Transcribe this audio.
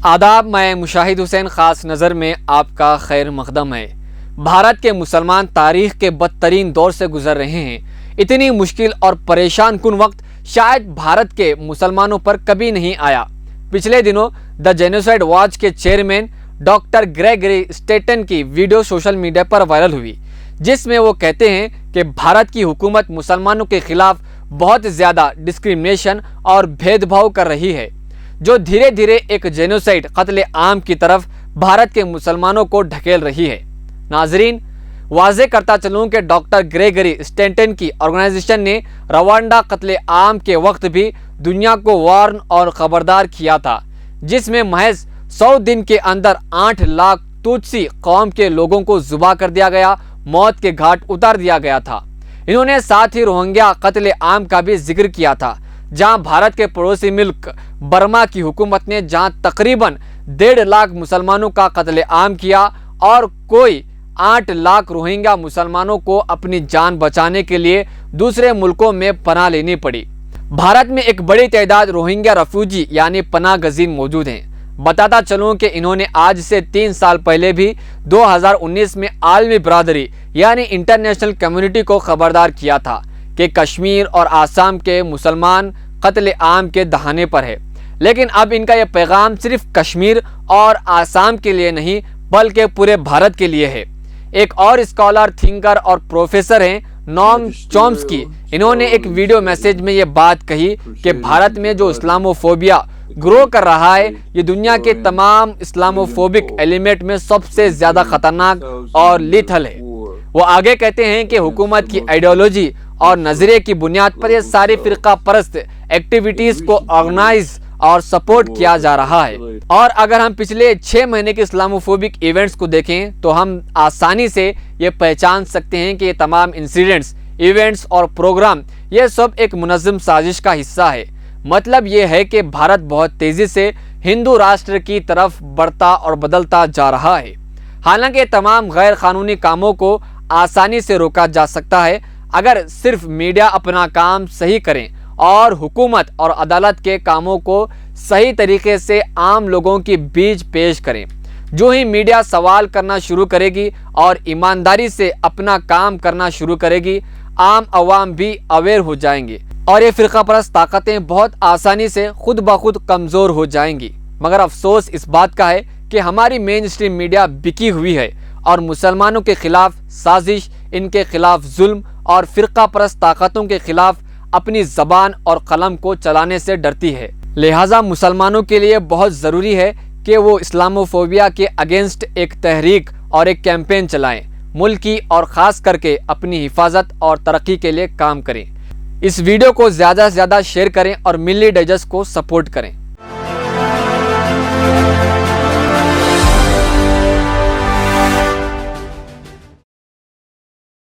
آداب، میں مشاہد حسین خاص نظر میں آپ کا خیر مقدم ہے۔ بھارت کے مسلمان تاریخ کے بدترین دور سے گزر رہے ہیں۔ اتنی مشکل اور پریشان کن وقت شاید بھارت کے مسلمانوں پر کبھی نہیں آیا۔ پچھلے دنوں دی جینوسائیڈ واچ کے چیئرمین ڈاکٹر گریگری اسٹیٹن کی ویڈیو سوشل میڈیا پر وائرل ہوئی، جس میں وہ کہتے ہیں کہ بھارت کی حکومت مسلمانوں کے خلاف بہت زیادہ ڈسکریمنیشن اور بھید بھاؤ کر رہی ہے، جو دھیرے دھیرے ایک جینوسائیڈ قتل عام کی طرف بھارت کے مسلمانوں کو ڈھکیل رہی ہے۔ ناظرین، واضح کرتا چلوں کہ ڈاکٹر گریگری اسٹیٹن کی آرگنائزیشن نے روانڈا قتل عام کے وقت بھی دنیا کو وارن اور خبردار کیا تھا، جس میں محض 100 دن کے اندر 8 لاکھ توتسی قوم کے لوگوں کو ذبح کر دیا گیا، موت کے گھاٹ اتار دیا گیا تھا۔ انہوں نے ساتھ ہی روہنگیا قتل عام کا بھی ذکر کیا تھا، جہاں بھارت کے پڑوسی ملک برما کی حکومت نے جہاں تقریباً 1.5 لاکھ مسلمانوں کا قتل عام کیا اور کوئی 8 لاکھ روہنگیا مسلمانوں کو اپنی جان بچانے کے لیے دوسرے ملکوں میں پناہ لینی پڑی۔ بھارت میں ایک بڑی تعداد روہنگیا ریفیوجی یعنی پناہ گزین موجود ہیں۔ بتاتا چلوں کہ انہوں نے آج سے 3 سال پہلے بھی 2019 میں عالمی برادری یعنی انٹرنیشنل کمیونٹی کو خبردار کیا تھا کہ کشمیر اور آسام کے مسلمان قتل عام کے دہانے پر ہے، لیکن اب ان کا یہ پیغام صرف کشمیر اور آسام کے لیے نہیں بلکہ پورے بھارت کے لیے ہے۔ ایک اور اسکالر، تھنکر اور پروفیسر ہیں نوم چومسکی۔ انہوں نے ایک ویڈیو میسیج میں یہ بات کہی کہ بھارت میں جو اسلاموفوبیا گرو کر رہا ہے، یہ دنیا کے تمام اسلاموفوبک ایلیمنٹ میں سب سے زیادہ خطرناک اور لیتھل ہے۔ وہ آگے کہتے ہیں کہ حکومت کی آئیڈیالوجی اور نظریے کی بنیاد پر یہ ساری فرقہ پرست ایکٹیویٹیز کو آرگنائز اور سپورٹ کیا جا رہا ہے۔ اور اگر ہم پچھلے 6 مہینے کے اسلاموفوبک ایونٹس کو دیکھیں تو ہم آسانی سے یہ پہچان سکتے ہیں کہ یہ تمام انسیڈنٹس، ایونٹس اور پروگرام یہ سب ایک منظم سازش کا حصہ ہے۔ مطلب یہ ہے کہ بھارت بہت تیزی سے ہندو راشٹر کی طرف بڑھتا اور بدلتا جا رہا ہے۔ حالانکہ تمام غیر قانونی کاموں کو آسانی سے روکا جا سکتا ہے اگر صرف میڈیا اپنا کام صحیح کریں اور حکومت اور عدالت کے کاموں کو صحیح طریقے سے عام لوگوں کے بیچ پیش کریں۔ جو ہی میڈیا سوال کرنا شروع کرے گی اور ایمانداری سے اپنا کام کرنا شروع کرے گی، عام عوام بھی اویئر ہو جائیں گے اور یہ فرقہ پرست طاقتیں بہت آسانی سے خود بخود کمزور ہو جائیں گی۔ مگر افسوس اس بات کا ہے کہ ہماری مین اسٹریم میڈیا بکی ہوئی ہے اور مسلمانوں کے خلاف سازش، ان کے خلاف ظلم اور فرقہ پرست طاقتوں کے خلاف اپنی زبان اور قلم کو چلانے سے ڈرتی ہے۔ لہٰذا مسلمانوں کے لیے بہت ضروری ہے کہ وہ اسلاموفوبیا کے اگینسٹ ایک تحریک اور ایک کیمپین چلائیں، ملک کی اور خاص کر کے اپنی حفاظت اور ترقی کے لیے کام کریں۔ اس ویڈیو کو زیادہ سے زیادہ شیئر کریں اور ملی ڈائجسٹ کو سپورٹ کریں۔